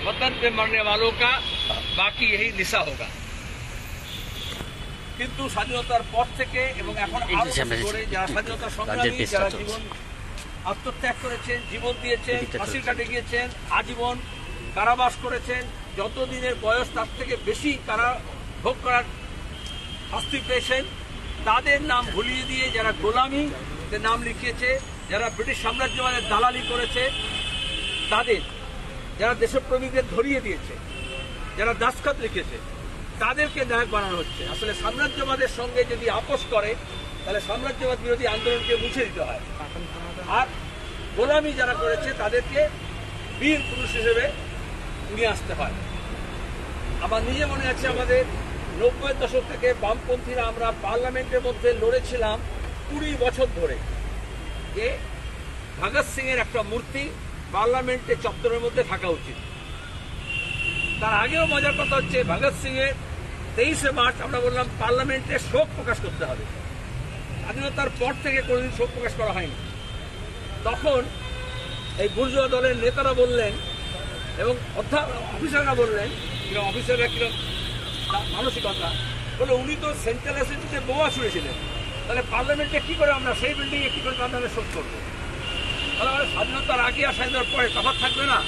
वतन पे मरने वालों का बाकी यही निशा होगा। কিন্তু স্বাধীনতার পর থেকে এবং এখন আরো করে যারা স্বাধীনতা সংগ্রামী, যারা জীবন আত্মত্যাগ করেছেন, জীবন দিয়েছেন, ফাঁসির কাটে গিয়েছেন, আজীবন কারাবাস করেছেন, যতদিনের বয়স তার থেকে বেশি কারাভোগ করার শাস্তি পেয়েছেন, তাদের নাম ভুলিয়ে দিয়ে যারা গোলামি নাম লিখিয়েছে, যারা ব্রিটিশ সাম্রাজ্যবাদের দালালি করেছে, তাদের যারা দেশপ্রেমীদের ধরিয়ে দিয়েছে, যারা দাসখত লিখেছে, তাদেরকে নায়ক বানানো হচ্ছে। আসলে সাম্রাজ্যবাদের সঙ্গে যদি আপোষ করে তাহলে সাম্রাজ্যবাদ বিরোধী আন্দোলনকে মুছে দিতে হয়, আর গোলামি যারা করেছে তাদেরকে বীর পুরুষ হিসেবে নিয়ে আসতে হয়। আমার নিজে মনে আছে, আমাদের 90-এর দশক থেকে বামপন্থীরা আমরা পার্লামেন্টের মধ্যে লড়েছিলাম 20 বছর ধরে যে ভগৎ সিং এর একটা মূর্তি পার্লামেন্টের চত্বরের মধ্যে থাকা উচিত। তার আগেও মজার কথা হচ্ছে, ভগৎ সিং এর 23শে মার্চ আমরা বললাম পার্লামেন্টে শোক প্রকাশ করতে হবে। স্বাধীনতার পর থেকে কোনোদিন শোক প্রকাশ করা হয়নি। তখন এই বুর্জোয়া দলের নেতারা বললেন এবং অফিসাররা বললেন, অফিসাররা কিরকম মানসিকতা বলে, উনি তো সেন্ট্রাল অ্যাসেম্বলিতে বোমা ছুঁড়েছিলেন, তাহলে পার্লামেন্টে কি করে আমরা সেই বিল্ডিংয়ে কি করে তাদের শোক করবো? তাহলে স্বাধীনতার আগে আর স্বাধীনতার পরে তফাৎ থাকবে না।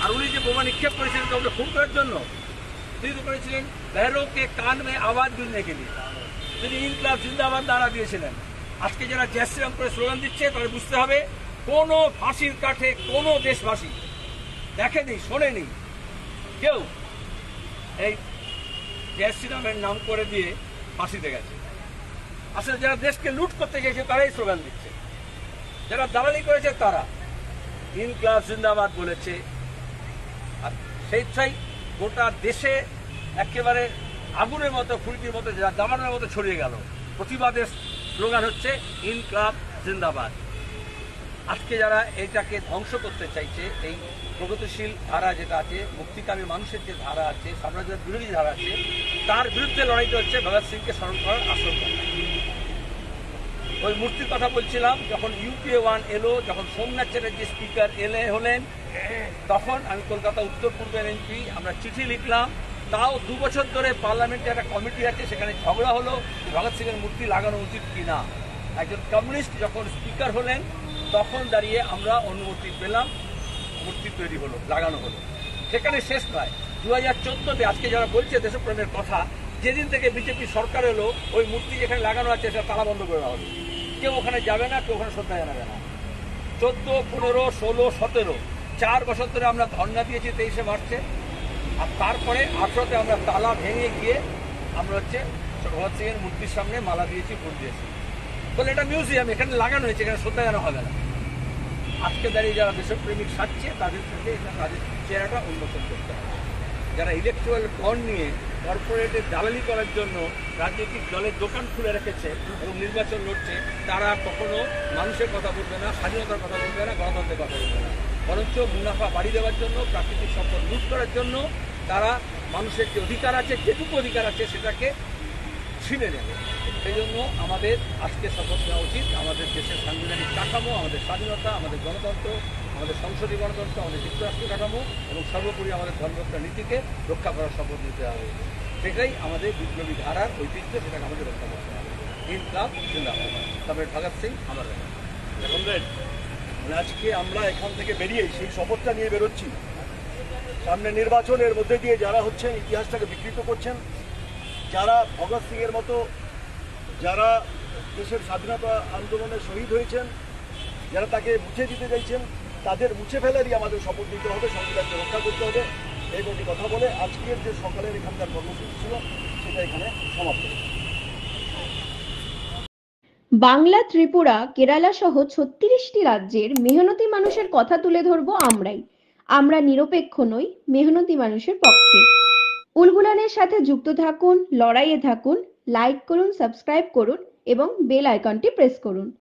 আর উনি যে বোমা নিক্ষেপ করেছিলেন কাউকে খুন করার জন্য, তিনি তো করেছিলেন বহরোকে কান মে আওয়াজ দিনে কে লিয়ে। তিনি ইনকলাব জিন্দাবাদ নারা দিয়েছিলেন। আজকে যারা জয় শ্রীরাম করে স্লোগান দিচ্ছে তাদের বুঝতে হবে, কোনো ফাঁসির কাঠে কোনো দেশবাসী দেখেনি, শোনেনি কেউ এই জয় শ্রীরামের নাম করে দিয়ে ফাঁসিতে গেছে। আসলে যারা দেশকে লুট করতে গেছে তারাই স্লোগান দিচ্ছে, যারা দালালি করেছে তারা ইনকলাব জিন্দাবাদ বলেছে। আর সেই গোটা দেশে একেবারে আগুনের মতো, ফুলকির মতো, দাবানোর মতো ছড়িয়ে গেল। প্রতিবাদের স্লোগান হচ্ছে ইনকলাব জিন্দাবাদ। আজকে যারা এইটাকে ধ্বংস করতে চাইছে, এই প্রগতিশীল ধারা যেটা আছে, মুক্তিকামী মানুষের যে ধারা আছে, সাম্রাজ্যবাদ বিরোধী ধারা আছে, তার বিরুদ্ধে লড়াইটা হচ্ছে ভগৎ সিংকে স্মরণ করার আসল কথা। ওই মূর্তির কথা বলছিলাম, যখন ইউপিএ 1 এলো, যখন সোমনাথ চ্যাটার্জি স্পিকার হলেন, তখন আমি কলকাতা উত্তর পূর্বের এমপি, আমরা চিঠি লিখলাম। তাও 2 বছর ধরে পার্লামেন্টে একটা কমিটি আছে, সেখানে ঝগড়া হলো ভগৎ সিং এর মূর্তি লাগানো উচিত কিনা। একজন কমিউনিস্ট যখন স্পিকার হলেন তখন দাঁড়িয়ে আমরা অনুমতি পেলাম, মূর্তি তৈরি হলো, লাগানো হলো। সেখানে শেষ নয়, 2014-তে আজকে যারা বলছে দেশপ্রেমের কথা, যেদিন থেকে বিজেপি সরকার এলো, ওই মূর্তি যেখানে লাগানো আছে সেটা তালা বন্ধ করে দেওয়া হলো। কেউ ওখানে যাবে না, কেউ ওখানে শ্রদ্ধা জানাবে না। 14, 15, 16, 17 4 বছর ধরে আমরা ধর্ণা দিয়েছি 23শে মার্চে। আর তারপরে 18তে আমরা তালা ভেঙে গিয়ে আমরা ভগৎ সিং এর মূর্তির সামনে মালা দিয়েছি, ফুল দিয়েছি, বলে এটা মিউজিয়াম, এখানে লাগানো হয়েছে, এখানে শ্রদ্ধা জানা হবে না। আজকে দাঁড়িয়ে যারা দেশপ্রেমিক সাজছে তাদের সাথে তাদের চেহারাটা উন্মোচন করতে হবে। যারা ইলেকট্রাল বন্ড নিয়ে কর্পোরেটের দালালি করার জন্য রাজনৈতিক দলের দোকান খুলে রেখেছে এবং নির্বাচন লড়ছে, তারা কখনো মানুষের কথা বলবে না, স্বাধীনতার কথা বলবে না, গণতন্ত্রের কথা বলবে না। বরঞ্চ মুনাফা বাড়ি দেওয়ার জন্য, প্রাকৃতিক সম্পদ লুট করার জন্য তারা মানুষের যে অধিকার আছে, যেটুকু অধিকার আছে সেটাকে ছিনে নেবে। সেই জন্য আমাদের আজকে শপথ নেওয়া উচিত, আমাদের দেশের সাংবিধানিক কাঠামো, আমাদের স্বাধীনতা, আমাদের গণতন্ত্র, আমাদের সংসদীয় গণতন্ত্র, আমাদের যুক্তরাষ্ট্রীয় কাঠামো এবং সর্বোপরি আমাদের ধর্মরক্ষা নীতিকে রক্ষা করার শপথ নিতে হবে। সেটাই আমাদের বিপ্লবী ধারার ঐতিহ্য, সেটাকে আমাদের রক্ষা করতে হবে। ইনকলাব জিন্দাবাদ। তবে ভগৎ সিং আমার এখন আজকে আমরা এখান থেকে বেরিয়ে সেই শপথটা নিয়ে বেরোচ্ছি। সামনে নির্বাচনের মধ্যে দিয়ে যারা হচ্ছেন ইতিহাসটাকে বিকৃত করছেন, যারা ভগৎ সিং এর মতো যারা দেশের স্বাধীনতা আন্দোলনে শহীদ হয়েছেন, যারা তাকে মুছে দিতে চাইছেন, তাদের মুছে ফেলারই আমাদের শপথ নিতে হবে, সংবিধানকে রক্ষা করতে হবে। এই কটি কথা বলে আজকের যে সকালের এখানকার কর্মসূচি ছিল সেটা এখানে সমাপ্ত। বাংলা, ত্রিপুরা, কেরালা সহ 36টি রাজ্যের মেহনতি মানুষের কথা তুলে ধরবো আমরাই। আমরা নিরপেক্ষ নই, মেহনতি মানুষের পক্ষে। উলগুলানের সাথে যুক্ত থাকুন, লড়াইয়ে থাকুন, লাইক করুন, সাবস্ক্রাইব করুন এবং বেল আইকনটি প্রেস করুন।